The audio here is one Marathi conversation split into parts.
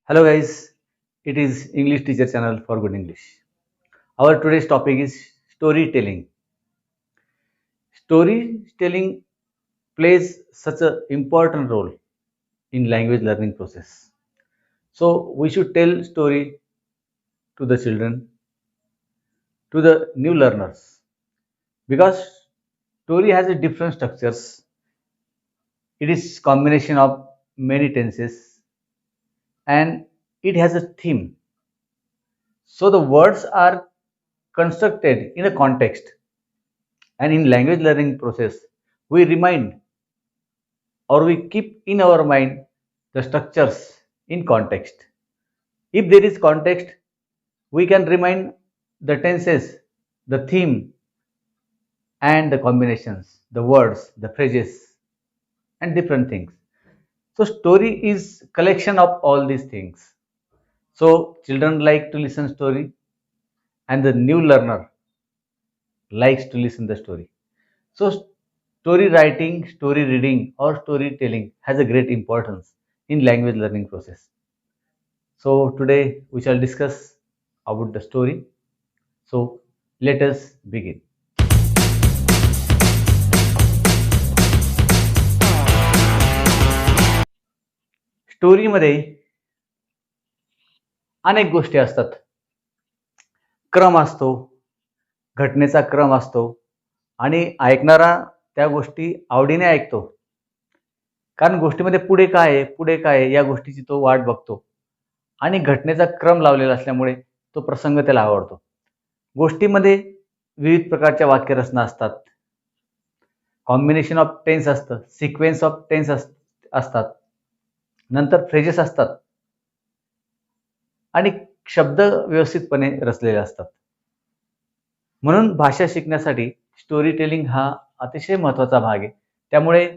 Hello guys, it is English Teacher Channel for Good English. Our today's topic is storytelling. Storytelling plays such an important role in language learning process. So we should tell story to the children, to the new learners, because story has a different structures. It is combination of many tenses and it has a theme. So the words are constructed in a context, and in language learning process we remind or we keep in our mind the structures in context. If there is context, we can remind the tenses, the theme, and the combinations, the words, the phrases, and different things. So story is collection of all these things. So children like to listen story, and the new learner likes to listen the story. So story writing, story reading, or storytelling has a great importance in language learning process. So today we shall discuss about the story. So let us begin. स्टोरीमध्ये अनेक गोष्टी असतात. क्रम असतो, घटनेचा क्रम असतो आणि ऐकणारा त्या गोष्टी आवडीने ऐकतो. कारण गोष्टीमध्ये पुढे काय आहे या गोष्टीची तो वाट बघतो आणि घटनेचा क्रम लावलेला असल्यामुळे तो प्रसंग त्याला आवडतो. गोष्टीमध्ये विविध प्रकारच्या वाक्यरचना असतात. कॉम्बिनेशन ऑफ टेन्स असतं, सिक्वेन्स ऑफ टेन्स असतात, नंतर फ्रेजेस असतात आणि शब्द व्यवस्थितपणे रचलेले असतात. म्हणून भाषा शिकण्यासाठी स्टोरी टेलिंग हा अतिशय महत्त्वाचा भाग आहे. त्यामुळे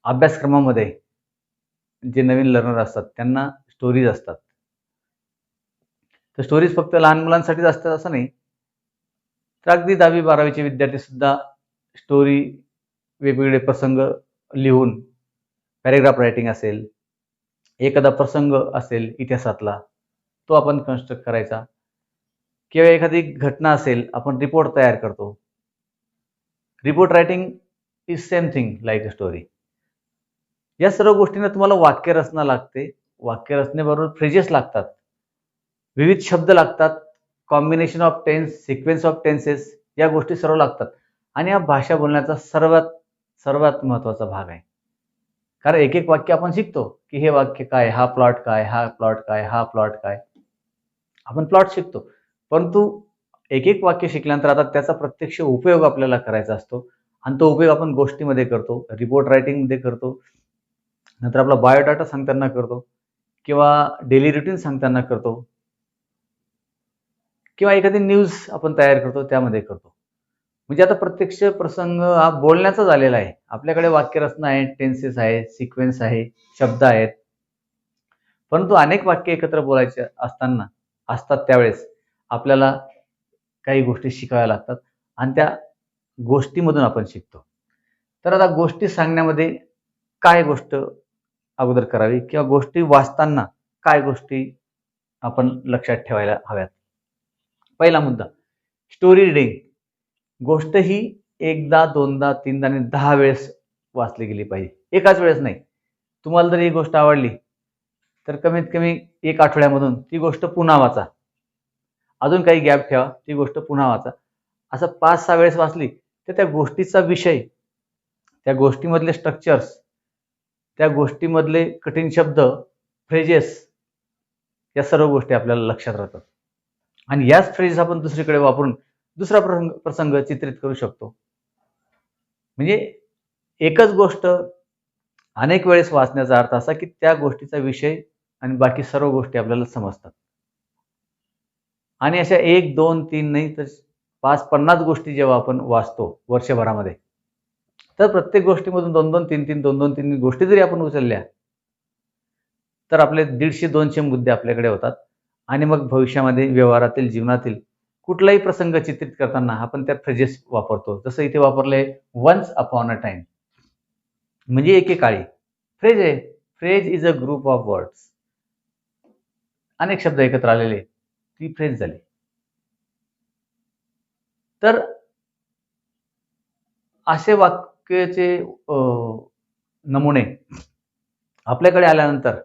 अभ्यासक्रमामध्ये जे नवीन लर्नर असतात त्यांना स्टोरीज असतात. तर स्टोरीज फक्त लहान मुलांसाठीच असतात असं नाही, तर अगदी 10वी-12वीचे विद्यार्थी सुद्धा स्टोरी वेगवेगळे प्रसंग लिहून, पॅरेग्राफ रायटिंग असेल, एखादा प्रसंग असेल इतिहासातला तो आपण कन्स्ट्रक्ट करायचा, किंवा एखादी घटना असेल आपण रिपोर्ट तयार करतो. Report writing is same thing like a story. या सर्व गोष्टींना तुम्हाला वाक्यरचना लागते. वाक्यरचनेबरोबर फ्रेजेस लागतात, विविध शब्द लागतात, combination of tense, sequence of tenses या गोष्टी सर्व लागतात. आणि हा भाषा बोलण्याचा सर्वात सर्वात महत्त्वाचा भाग आहे. कारण एक एक वाक्य आपण शिकतो की हे वाक्य काय, हा प्लॉट काय, हा प्लॉट काय, हा प्लॉट काय, आपण प्लॉट शिकतो. परंतु एक एक वाक्य शिकल्यानंतर आता त्याचा प्रत्यक्ष उपयोग आपल्याला करायचा असतो आणि तो उपयोग आपण गोष्टीमध्ये करतो, रिपोर्ट रायटिंगमध्ये करतो, नंतर आपला बायोडाटा सांगताना करतो, किंवा डेली रुटीन सांगताना करतो, किंवा एखादी न्यूज आपण तयार करतो त्यामध्ये करतो. म्हणजे आता प्रत्यक्ष प्रसंग हा बोलण्याचा झालेला आहे. आपल्याकडे वाक्यरचना आहे, टेन्सेस आहे, सिक्वेन्स आहे, शब्द आहेत, परंतु अनेक वाक्य एकत्र बोलायचे असतात त्यावेळेस आपल्याला काही गोष्टी शिकाव्या लागतात आणि त्या गोष्टीमधून आपण शिकतो. तर आता गोष्टी सांगण्यामध्ये काय गोष्ट अगोदर करावी, किंवा गोष्टी वाचताना काय गोष्टी आपण लक्षात ठेवायला हव्यात. पहिला मुद्दा, स्टोरी रिडिंग. गोष्ट ही एकदा, दोनदा, तीनदा आणि 10 वेळेस वाचली गेली पाहिजे, एकाच वेळेस नाही. तुम्हाला जर ही गोष्ट आवडली तर कमीत कमी 1 आठवड्यामधून ती गोष्ट पुन्हा वाचा, अजून काही गॅप ठेवा, ती गोष्ट पुन्हा वाचा. असं 5-6 वेळेस वाचली तर त्या गोष्टीचा विषय, त्या गोष्टीमधले स्ट्रक्चर्स, त्या गोष्टीमधले कठीण शब्द, फ्रेजेस या सर्व गोष्टी आपल्याला लक्षात राहतात आणि याच फ्रेजेस आपण दुसरीकडे वापरून दुसरा प्रसंग चित्रित करू शकतो. म्हणजे एकच गोष्ट अनेक वेळेस वाचण्याचा अर्थ असा की त्या गोष्टीचा विषय आणि बाकी सर्व गोष्टी आपल्याला समजतात. आणि अशा 1, 2, 3 नाही तर 5-50 गोष्टी जेव्हा आपण वाचतो वर्षभरामध्ये, तर प्रत्येक गोष्टीमधून 2-2, 3-3, 2-2, 3 गोष्टी जरी आपण उचलल्या तर आपले 150-200 मुद्दे आपल्याकडे होतात. आणि मग भविष्यामध्ये व्यवहारातील, जीवनातील कुठलाही प्रसंग चित्रित करताना आपण त्या फ्रेजेस वापरतो. जसं इथे वापरले वन्स अपॉन अ टाइम, म्हणजे एकेकाळी. फ्रेज आहे, phrase is a group of words. अनेक शब्द एकत्र आलेले, ती फ्रेज झाली. तर असे वाक्याचे नमुने आपल्याकडे आल्यानंतर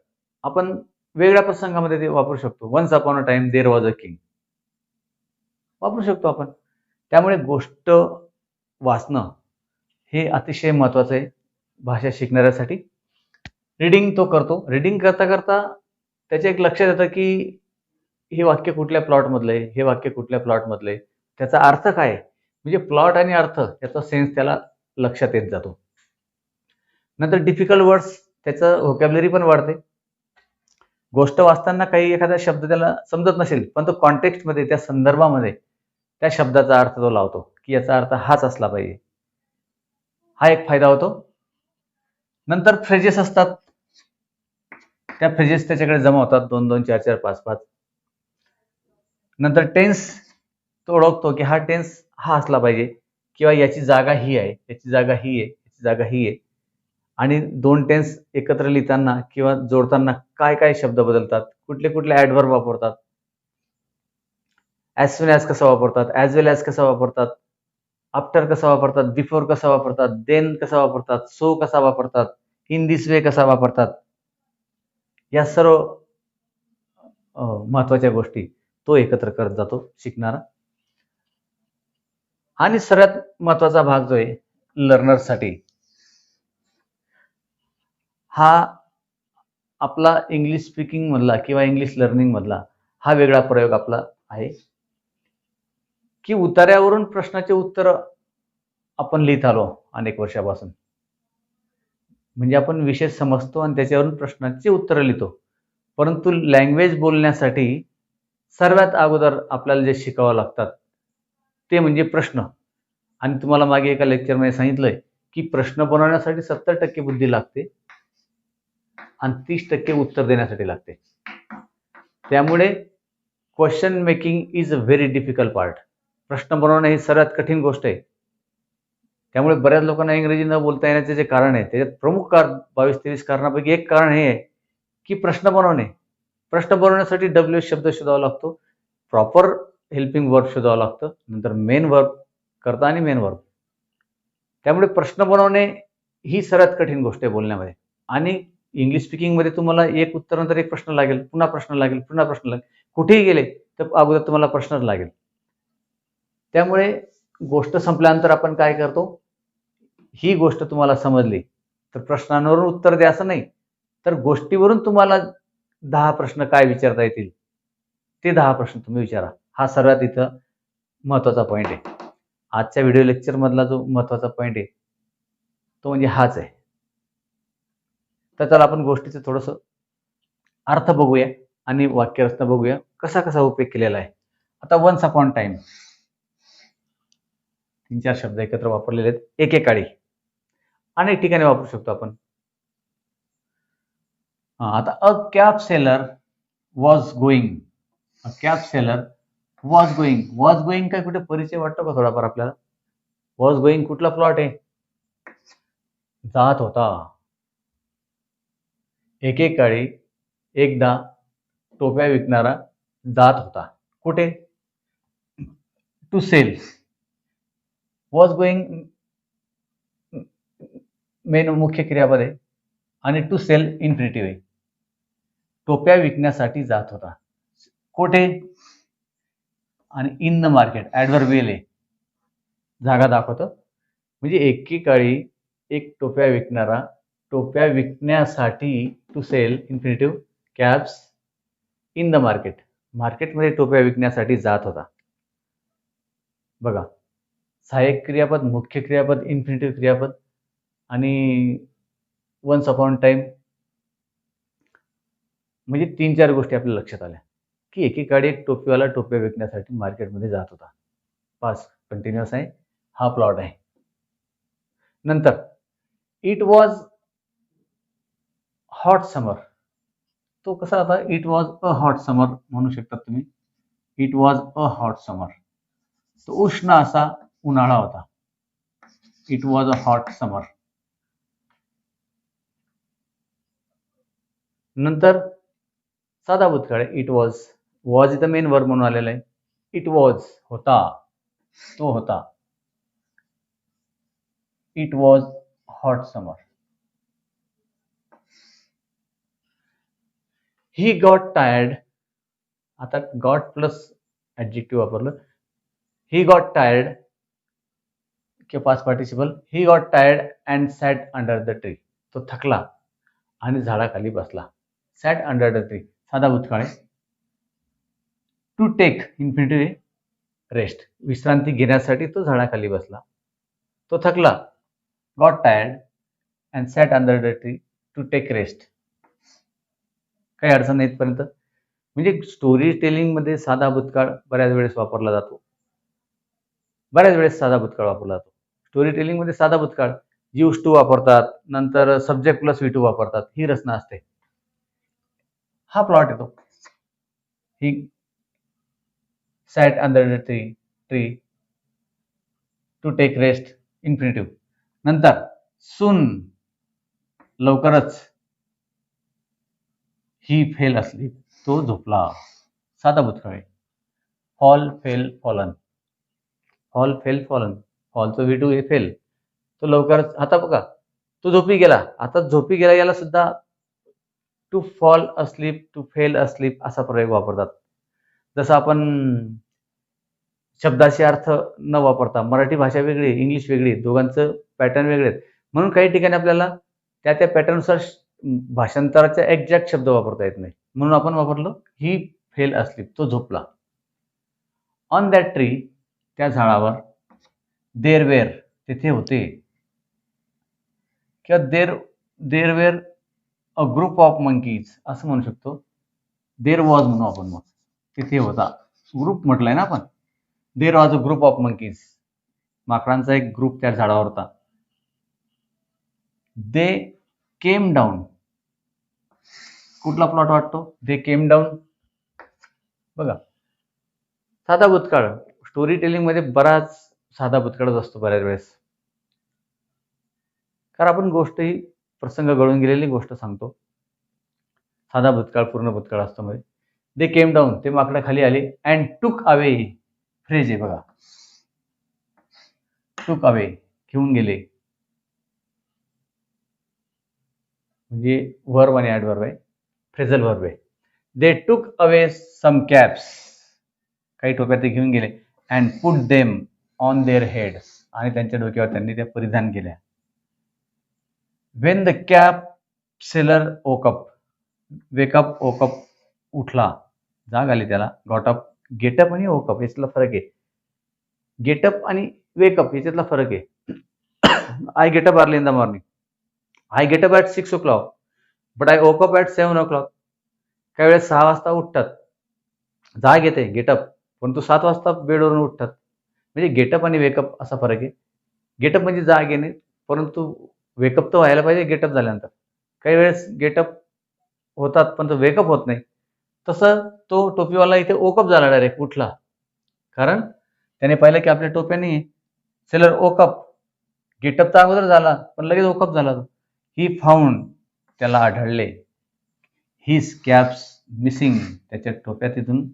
आपण वेगळ्या प्रसंगामध्ये ते वापरू शकतो. Once upon a time there was a king वापरू शकतो आपण. त्यामुळे गोष्ट वाचणं हे अतिशय महत्त्वाचं आहे भाषा शिकणाऱ्यासाठी. रीडिंग तो करतो. रीडिंग करता करता त्याच्या एक लक्षात येतं की हे वाक्य कुठल्या प्लॉटमधलं आहे, हे वाक्य कुठल्या प्लॉटमधलं आहे, त्याचा अर्थ काय आहे. म्हणजे प्लॉट आणि अर्थ याचा सेन्स त्याला लक्षात येत जातो. नंतर डिफिकल्ट वर्ड्स त्याचं व्होकॅब्युलरी पण वाढते. गोष्ट वाचताना काही एखादा शब्द त्याला समजत नसेल, पण तो कॉन्टेक्स्टमध्ये त्या संदर्भामध्ये त्या शब्दाचा अर्थ तो लावतो की याचा अर्थ हाच असला पाहिजे. हा एक फायदा होतो. नंतर फ्रेजेस असतात, त्या फ्रेजेस त्याच्याकडे जमा होतात 2-2, 4-4, 5-5. नंतर टेन्स तो ओळखतो की हा टेन्स हा असला पाहिजे किंवा याची जागा ही आहे, याची जागा ही आहे, याची जागा ही आहे. आणि दोन टेन्स एकत्र लिहिताना किंवा जोडताना काय काय शब्द बदलतात, कुठले कुठले ॲडव्हर्ब वापरतात, ॲज सून ॲज कसा वापरतात, ॲज वेल ॲज कसा वापरतात, आफ्टर कसा वापरतात, बिफोर कसा वापरतात, देन कसा वापरतात, सो कसा वापरतात, इन दिस वे कसा वापरतात. या सर्व महत्वाच्या गोष्टी तो एकत्र करत जातो शिकणारा. आणि सगळ्यात महत्वाचा भाग जो आहे लर्नरसाठी, हा आपला इंग्लिश स्पीकिंग मधला किंवा इंग्लिश लर्निंग मधला हा वेगळा प्रयोग आपला आहे की उतार्यावरून प्रश्नाचे उत्तर आपण लिहित आलो अनेक वर्षापासून. म्हणजे आपण विषय समजतो आणि त्याच्यावरून प्रश्नांची उत्तरं लिहितो. परंतु लँग्वेज बोलण्यासाठी सर्वात अगोदर आपल्याला जे शिकावं लागतात ते म्हणजे प्रश्न. आणि तुम्हाला मागे एका लेक्चरमध्ये सांगितलंय की प्रश्न बनवण्यासाठी 70% बुद्धी लागते आणि 30% उत्तर देण्यासाठी लागते. त्यामुळे question making is a very difficult part. प्रश्न बनवणं ही सर्वात कठीण गोष्ट आहे. त्यामुळे बऱ्याच लोकांना इंग्रजी न बोलता येण्याचे जे कारण आहे त्याच्यात प्रमुख 22-23 कारणापैकी एक कारण हे आहे की प्रश्न बनवणे. प्रश्न बनवण्यासाठी डब्ल्यू शब्द शोधावा लागतो, प्रॉपर हेल्पिंग वर्ब शोधावं लागतं, नंतर मेन वर्ब, कर्ता आणि मेन वर्ब. त्यामुळे प्रश्न बनवणे ही सर्वात कठीण गोष्ट आहे बोलण्यामध्ये. आणि इंग्लिश स्पीकिंगमध्ये तुम्हाला एक उत्तरानंतर एक प्रश्न लागेल, पुन्हा प्रश्न लागेल, पुन्हा प्रश्न लागेल. कुठेही गेले तर अगोदर तुम्हाला प्रश्नच लागेल. त्यामुळे गोष्ट संपल्यानंतर आपण काय करतो, ही गोष्ट तुम्हाला समजली तर प्रश्नांवरून उत्तर द्या असं नाही, तर गोष्टीवरून तुम्हाला 10 प्रश्न काय विचारता येतील ते 10 प्रश्न तुम्ही विचारा. हा सर्वात इथं महत्वाचा पॉईंट आहे. आजच्या व्हिडिओ लेक्चर मधला जो महत्वाचा पॉईंट आहे तो म्हणजे हाच आहे. तर चला आपण गोष्टीचं थोडंसं अर्थ बघूया आणि वाक्यरचना बघूया कसा कसा उपयोग केलेला आहे. आता वन्स अपॉन टाइम 3-4 शब्द एकत्र वापरलेले आहेत. एकेकाळी अनेक ठिकाणी वापरू शकतो आपण. आता a cap seller was going. A cap seller was going. Was going काय कुठे परिचय वाटतो का थोडाफार आपल्याला? वॉज गोईंग कुठला प्लॉट आहे? जात होता. एकेकाळी एकदा टोप्या विकणारा जात होता. कुठे? To sell. Was going main मुख्य क्रियापद आहे आणि टू सेल इन्फिनिटिव्ह आहे. टोप्या विकण्यासाठी जात होता. कुठे? आणि इन द मार्केट ॲडव्हर्बियल आहे, जागा दाखवतं. म्हणजे एकेकाळी एक टोप्या विकणारा टोप्या विकण्यासाठी to sell infinitive caps in the market. मार्केटमध्ये टोप्या विकण्यासाठी जात होता. बघा, सहाय्यक क्रियापद, मुख्य क्रियापद, इन्फिनिटिव्ह क्रियापद आणि वन्स अपॉन टाइम, म्हणजे 3-4 गोष्टी आपल्या लक्षात आल्या की एकेकाळी एक टोपीवाला टोप्या विकण्यासाठी मार्केटमध्ये जात होता. पास्ट कंटिन्युअस आहे, हा प्लॉट आहे. नंतर इट वॉज हॉट समर. तो कसा होता? It was a hot summer म्हणू शकतात तुम्ही. It was a hot summer. तो उष्ण असा उन्हाळा होता. It was a hot summer. नंतर साधा भूतकाळ आहे. It was. वॉज इथं मेन वर्ब म्हणून आलेलं आहे. इट वॉज होता, तो होता. It was hot summer. He got tired. आता गॉट प्लस ऍडजेक्टिव्ह वापरलं. ही गॉट टायर्ड किंवा past participle. He got tired and sat under the tree. तो थकला आणि झाडाखाली बसला. सॅट अंडर द ट्री साधा भूतकाळ आहे. To take infinitive rest. विश्रांती घेण्यासाठी तो झाडाखाली बसला. तो थकला. Got tired and sat under the tree to take rest. काही अडचण नाही इथपर्यंत. म्हणजे स्टोरी टेलिंगमध्ये साधा भूतकाळ बऱ्याच वेळेस वापरला जातो. बऱ्याच वेळेस साधा भूतकाळ वापरला जातो. स्टोरी टेलिंगमध्ये साधा भूतकाळ यूज टू वापरतात, नंतर सब्जेक्ट प्लस व्ही टू वापरतात. ही रचना असते. हा प्लॉट येतो. He sat under the tree to take rest infinitive. नंतर सून लवकरच. ही फेल असली, तो झोपला. साधा भूतकाळ आहे. Fall fell fallen. Fall fell fallen. फॉलचं व्ही टू हे फेल. तो लवकरच. आता बघा, तो झोपी गेला. आता झोपी गेला याला सुद्धा to fall asleep, to fell asleep असा प्रयोग वापरतात. जसं आपण शब्दाचे अर्थ न वापरता, मराठी भाषा वेगळी, इंग्लिश वेगळी, दोघांचं पॅटर्न वेगळे आहेत. म्हणून काही ठिकाणी आपल्याला त्या पॅटर्ननुसार भाषांतराचा एक्झॅक्ट शब्द वापरता येत नाही. म्हणून आपण वापरलं ही फेल अस्लीप, तो झोपला. ऑन दॅट ट्री, त्या झाडावर. देर वेर, तिथे होते. किंवा there were a group of monkeys असं म्हणू शकतो. देर वॉज म्हणू आपण मग. तिथे होता. ग्रुप म्हटलंय ना आपण. There was a group of monkeys. माकडांचा एक ग्रुप त्या झाडावर होता. दे केम डाऊन. कुठला प्लॉट वाटतो? दे केम डाऊन. बघा, साधा भूतकाळ स्टोरी टेलिंग मध्ये बराच साधा भूतकाळच असतो बऱ्याच वेळेस. कारण आपण गोष्ट ही प्रसंग घडून गेलेली गोष्ट सांगतो. साधा भूतकाळ पूर्ण भूतकाळ असतो मध्ये. दे केम डाऊन, ते माकडं खाली आले. अँड टूक अवे, फ्रेज आहे बघा. टूक अवे, घेऊन गेले. म्हणजे वर्ब आणि ऍडवर्ब आहे. फ्रेझल वर्ब आहे. दे टूक अवे सम कॅप्स. काही टोप्या ते घेऊन गेले. And put them on their head, आणि त्यांच्या डोक्यावर त्यांनी त्या परिधान केल्या. When the cap seller woke up. Wake up woke up, उठला, जाग आली त्याला. गॉटअप. गेटअप आणि ओकअप याच्यातला फरक आहे. गेटअप आणि वेकअप याच्यातला फरक आहे. I getup early in the morning. I getup at 6 o'clock, but I woke up at 7 o'clock. काही वेळेस 6 वाजता उठतात, जाग येते, गेटअप, परंतु 7 वाजता बेडवरून उठतात. म्हणजे गेटअप आणि वेकअप असा फरक आहे. गेटअप म्हणजे जाग येणे, परंतु वेकअप तर व्हायला पाहिजे गेटअप झाल्यानंतर. काही वेळेस गेटअप होतात पण तो वेकअप होत नाही. तसं तो टोपीवाला इथे ओकअप झाला, डायरेक्ट उठला. कारण त्याने पाहिलं की आपल्या टोप्या नाही. सेलर ओकअप. गेटअप तर अगोदर झाला पण लगेच ओकअप झाला. ही फाउंड, त्याला आढळले. हिज कॅप्स मिसिंग, त्याच्या टोप्या तिथून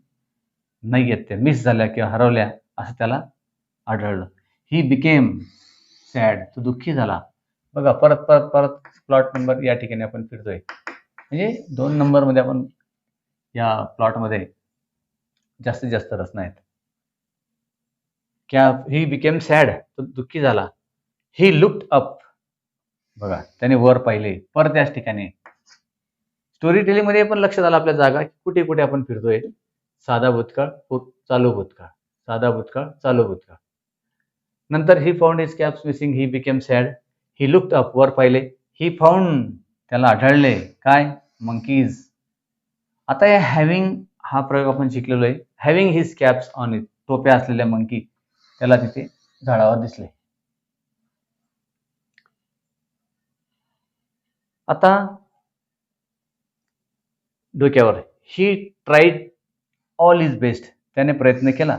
नाही येत, त्या मिस झाल्या किंवा हरवल्या असं त्याला आढळलं. ही बिकेम सॅड, तो दुःखी झाला. बघा, परत परत परत प्लॉट नंबर या ठिकाणी आपण फिरतोय. म्हणजे 2 नंबरमध्ये आपण या प्लॉटमध्ये जास्तीत जास्त रचना आहेत. ही बिकेम सॅड, तो दुःखी झाला. ही लुक्ड अप, बघा त्याने वर पाहिले. परत त्याच ठिकाणी स्टोरी टेलिंग मध्ये पण लक्षात आलं आपल्या जागा कुठे कुठे आपण फिरतोय. साधा भूतकाळ, चालू भूतकाळ, साधा भूतकाळ, चालू भूतकाळ. नंतर he found his caps missing, he became sad. He looked up, वर पाहिले. ही फाउंड, त्याला आढळले. काय? मंकीज. आता या हॅव्हिंग हा प्रयोग आपण शिकलेलो आहे. Having his caps on it, टोप्या असलेल्या मंकी त्याला तिथे झाडावर दिसले. आता डोक्यावर. He tried all his best, त्याने प्रयत्न केला.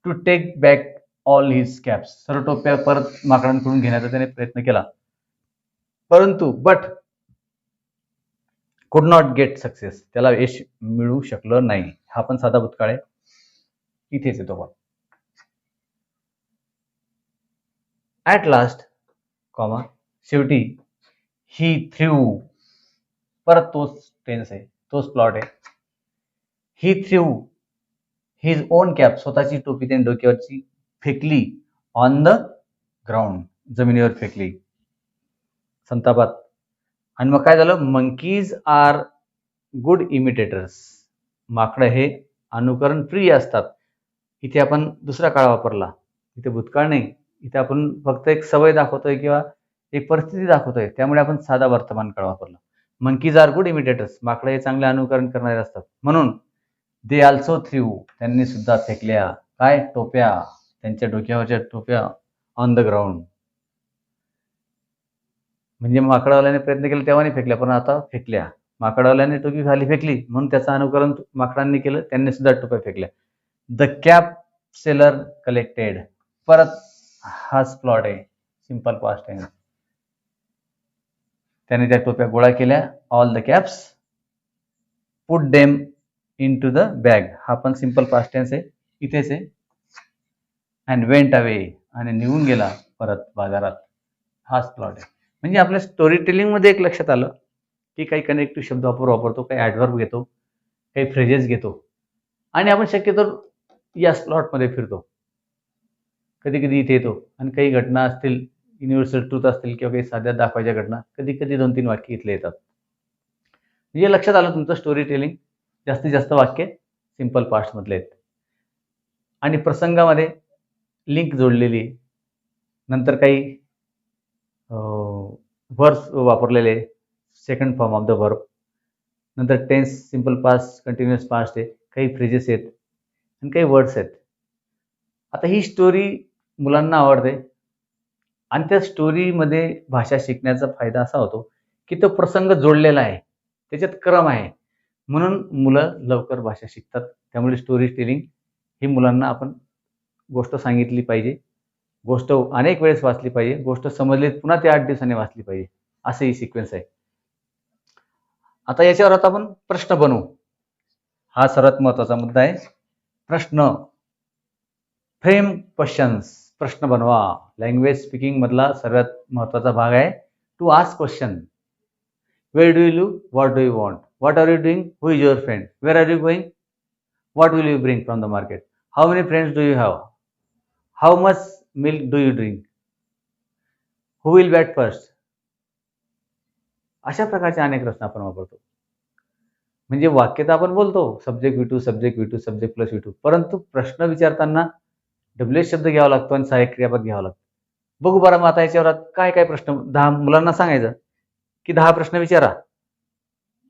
To take back all his caps, सर्व टोप्या परत माकडांकडून घेण्याचा त्याने प्रयत्न केला. परंतु बट कुड नॉट गेट सक्सेस, त्याला यश मिळू शकलं नाही. हा पण साधा भूतकाळ आहे, इथेच येतो पण. ॲट लास्ट, कॉमा, शेवटी, ही थ्रू, परत तोच टेन्स आहे, तोच प्लॉट आहे. ही थ्रू हिज ओन कॅप, स्वतःची टोपी त्याने डोक्यावरची फेकली, ऑन द ग्राउंड, जमिनीवर फेकली संतापात. आणि मग काय झालं, मंकीज आर गुड इमिटेटर्स, माकडं हे अनुकरण प्रिय असतात. इथे आपण दुसरा काळ वापरला, इथे भूतकाळ नाही, इथे आपण फक्त एक सवय दाखवतोय किंवा एक परिस्थिती दाखवतोय, त्यामुळे आपण साधा वर्तमान काळ वापरला. मंकीज आर गुड इमिटेटर्स, माकडं हे चांगले अनुकरण करणारे असतात. म्हणून दे आल्सो थ्रू, त्यांनी सुद्धा फेकल्या काय, टोप्या, त्यांच्या डोक्यावरच्या टोप्या ऑन द ग्राउंड. म्हणजे माकडवाल्याने प्रयत्न केला तेव्हा नाही फेकल्या, पण आता फेकल्या. माकडवाल्याने टोपी खाली फेकली म्हणून त्याचं अनुकरण माकडांनी केलं, त्यांनी सुद्धा टोप्या फेकल्या. द कॅप सेलर कलेक्टेड, परत हाच प्लॉट आहे, सिंपल पास्ट आहे. त्याने त्या टोप्या गोळा केल्या, ऑल द कॅप्स, पुट डेम इन टू द बॅग, हा पण सिंपल पास्ट टेन्स आहे, इथेच आहे. अँड वेंट अवे, आणि निघून गेला परत बाजारात, हाच प्लॉट आहे. म्हणजे आपल्या स्टोरी टेलिंगमध्ये एक लक्षात आलं की काही कनेक्टिव्ह शब्द वापरतो, काही ॲडव्हर्ब घेतो, काही फ्रेजेस घेतो, आणि आपण शक्यतो या स्लॉटमध्ये फिरतो. कधी कधी इथे येतो, आणि काही घटना असतील, युनिव्हर्सल ट्रूथ असतील किंवा काही साध्या दाखवायच्या घटना, कधी कधी 2-3 वाक्य इथले येतात. म्हणजे लक्षात आलं तुमचं, स्टोरी टेलिंग जास्तीत जास्त वाक्य सिंपल पास्टमधले आहेत, आणि प्रसंगामध्ये लिंक जोडलेली, नंतर काही वर्ब्स वापरलेले, second form of the verb, नंतर tense simple past, continuous past आहे, काही फ्रेजेस आहेत आणि काही वर्ड्स आहेत. आता ही स्टोरी मुलांना आवडते, आणि त्या स्टोरीमध्ये भाषा शिकण्याचा फायदा असा होतो की तो प्रसंग जोडलेला आहे, त्याच्यात क्रम आहे, म्हणून मुलं लवकर भाषा शिकतात. त्यामुळे स्टोरी टेलिंग ही मुलांना आपण गोष्ट सांगितली पाहिजे, गोष्ट अनेक वेळेस वाचली पाहिजे, गोष्ट समजली पुन्हा ते 8 दिवसांनी वाचली पाहिजे, असं ही सिक्वेन्स आहे. आता याच्यावर आता आपण प्रश्न बनवू, हा सर्वात महत्वाचा मुद्दा आहे. प्रश्न, फ्रेम क्वेश्चन्स, प्रश्न बनवा. लँग्वेज स्पीकिंग मधला सर्वात महत्वाचा भाग आहे to ask question. Where do you live, what do you want, what are you doing, who is your friend, where are you going, what will you bring from the market, how many friends do you have, how much milk do you drink, who will bat first. अशा प्रकारचे अनेक प्रश्न आपण वापरतो. म्हणजे वाक्य तर आपण बोलतो, subject V2, subject V2, subject plus V2, परंतु प्रश्न विचारताना WH शब्द घ्यावा लागतो आणि सहाय्यक क्रियापद घ्यावं लागतं. बघू बरं, मग आता याच्यावर काय काय प्रश्न, 10 मुलांना सांगायचं की 10 प्रश्न विचारा.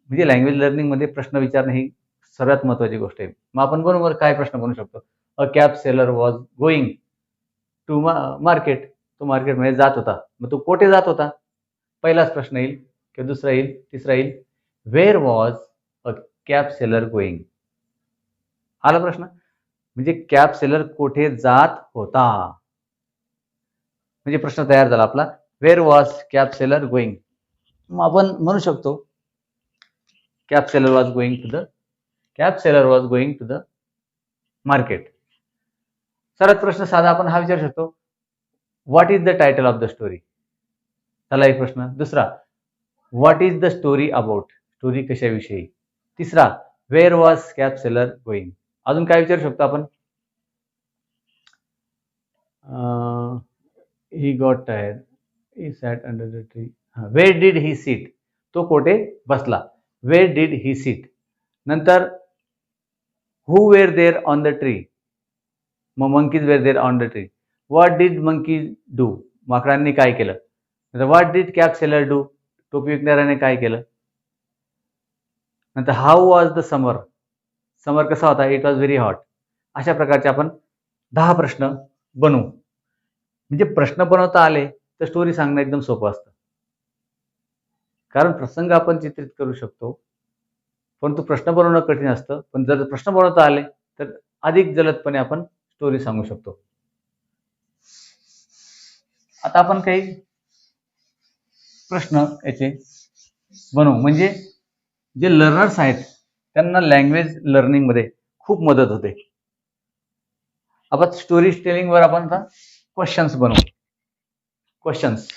म्हणजे लँग्वेज लर्निंगमध्ये प्रश्न विचारणं ही सर्वात महत्त्वाची गोष्ट आहे. मग आपण बरोबर काय प्रश्न बनवू शकतो, a cap seller was going to market, तो मार्केटमध्ये जात होता, मग तो कोठे जात होता, पहिलाच प्रश्न येईल किंवा दुसरा येईल, तिसरा येईल, where was a cap seller going, आला प्रश्न. म्हणजे कॅब सेलर कोठे जात होता, म्हणजे प्रश्न तयार झाला आपला, where was cap seller going. मग आपण म्हणू शकतो cap seller was going to the market. सर्वात प्रश्न साधा आपण हा विचारू शकतो, what is the title of the story, त्याला एक प्रश्न. दुसरा, what is the story about, story कशाविषयी. तिसरा, where was cap seller going. अजून काय विचारू शकतो आपण, he got tired, he sat under the tree, where did he sit, तो कोठे बसला, वेअर डिड ही सिट. नंतर who were there on the tree, मग monkeys were there on the tree. What did monkeys do, माकडांनी काय केलं. What did cap seller do, टोपी विकणाऱ्याने काय केलं. नंतर how was the summer, summer कसा होता, इट वॉज व्हेरी हॉट. अशा प्रकारचे आपण 10 प्रश्न बनवू. म्हणजे प्रश्न बनवता आले तर स्टोरी सांगणं एकदम सोपं असतं, कारण प्रसंग आपण चित्रित करू शकतो, परंतु प्रश्न बनवणं कठीण असतं. पण जर प्रश्न बनवता आले तर अधिक जलदपणे आपण स्टोरी सांगू शकतो. आता आपण काही प्रश्न याचे बनवू, म्हणजे जे लर्नर्स आहेत त्यांना लँग्वेज लर्निंग मध्ये खूप मदत होते. आपण स्टोरी टेलिंग वर आपण आता क्वेश्चन्स बनवू. क्वेश्चन्स.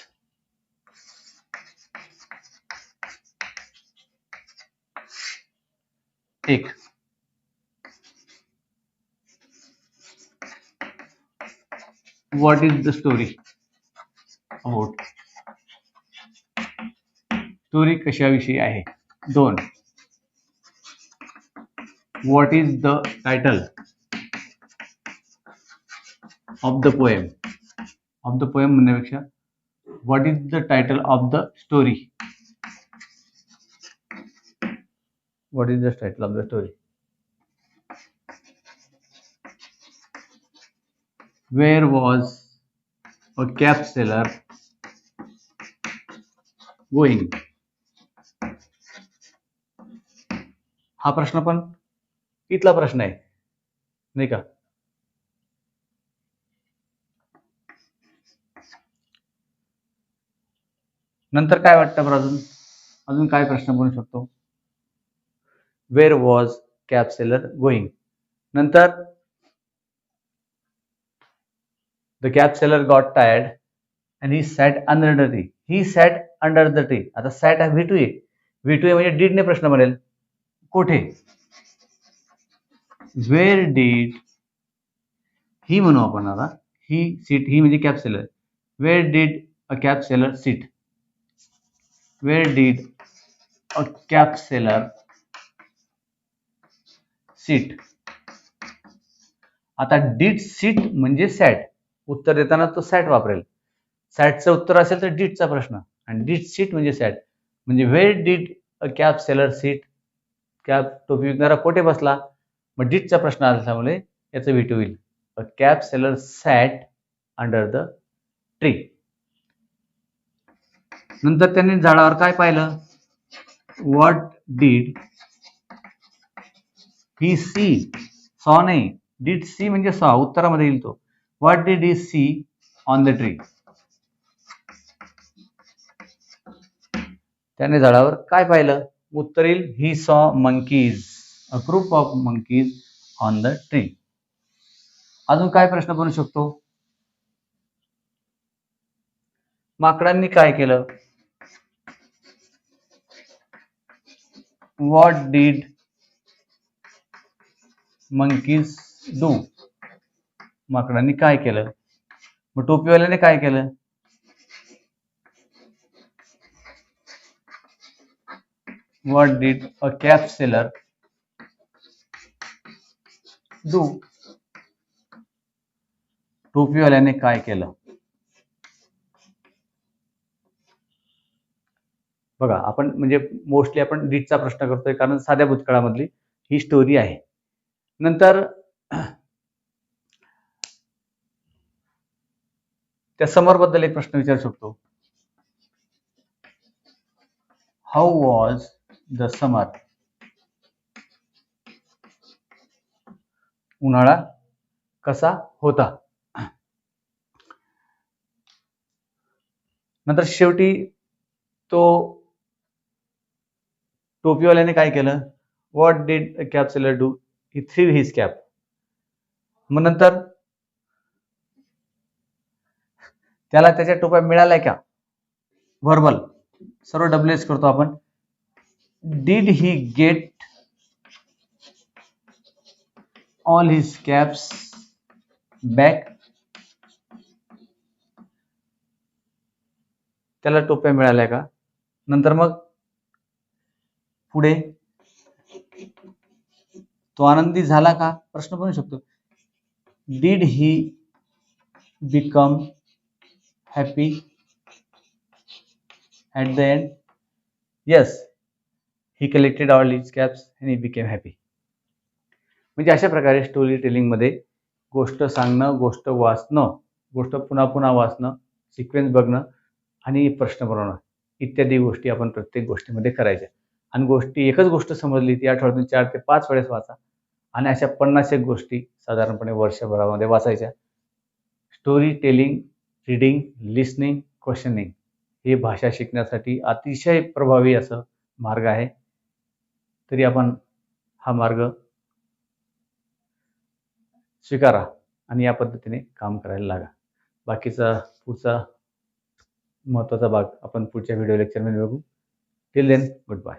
एक, what is the story about? Story कशाविषयी आहे? दोन, what is the title of the poem? Of the poem म्हणण्यापेक्षा what is the title of the story? What is the title of the story? Where was a cab seller going? हा प्रश्न पण इथला प्रश्न आहे, नाही का? नंतर काय वाटतं बरं? अजून काय प्रश्न बनू शकतो? Where was cab seller going? नंतर the cab seller got tired and he sat under the tree. He sat under the tree. आता sat हा V2 आहे. V2 आहे म्हणजे did ने प्रश्न बनेल. कोठे? Where did ही म्हणू आपण आता. ही sit, ही म्हणजे cab seller. Where did a cab seller sit? Where did a cab seller sit? आता did sit म्हणजे sat. उत्तर देताना तो sat वापरेल. सॅटचं उत्तर असेल तर डीडचा प्रश्न, आणि डीड सीट म्हणजे सॅट. म्हणजे where did a cap seller seat? Cap टोपी विकणारा कोठे बसला? मग डीडचा प्रश्न असल्यामुळे याचं V2 होईल. A cap seller sat under the tree. नंतर त्यांनी झाडावर काय पाहिलं? What did he see? Saw नाही, डीड सी म्हणजे सॉ, उत्तरामध्ये येईल तो. What did he see on the tree? त्याने झाडावर काय पाहिलं? उत्तर येईल he saw monkeys, a group of monkeys on the tree. अजून काय प्रश्न बनू शकतो? माकडांनी काय केलं? What did monkeys do? माकडांनी काय केलं? मग टोपीवाल्याने काय केलं? What did a cap seller do? टोपीवाल्याने काय केलं? बघा, आपण म्हणजे मोस्टली आपण डीडचा प्रश्न करतोय कारण साध्या भूतकाळामधली ही स्टोरी आहे. नंतर त्या समर बद्दल एक प्रश्न विचारू शकतो. How was the summer? उन्हाळा कसा होता? नंतर शेवटी तो टोपीवाल्याने काय केलं? What did a cap seller do? He threw his cap. मग नंतर त्याला त्याच्या टोप्या मिळाल्या का? व्हर्बल, सर्व WH करतो आपण. Did he get all his caps back? त्याला टोप्या मिळाल्या का? नंतर मग पुढे तो आनंदी झाला का? प्रश्न बनू शकतो. Did he become happy at the end? Yes, he collected all his caps and he became happy. म्हणजे अशा प्रकारे स्टोरी टेलिंग मध्ये गोष्ट सांगणं, गोष्ट वाचणं, गोष्ट पुन्हा पुन्हा वाचणं, सिक्वेन्स बघणं आणि प्रश्न बनवणं इत्यादी गोष्टी आपण प्रत्येक गोष्टीमध्ये करायच्या. आणि गोष्टी एकच गोष्ट समजली ती आठवड्यातून 4 ते 5 वेळेस वाचा, आणि अशा 50 गोष्टी साधारणपणे वर्षभरामध्ये वाचायच्या. Story telling, reading, listening, questioning हे भाषा शिकण्यासाठी अतिशय प्रभावी असं मार्ग आहे. तरी आपण हा मार्ग स्वीकारा आणि या पद्धतीने काम करायला लागा. बाकीचा पुढचा महत्त्वाचा भाग आपण पुढच्या व्हिडिओ लेक्चरमध्ये बघू. Till then, good bye.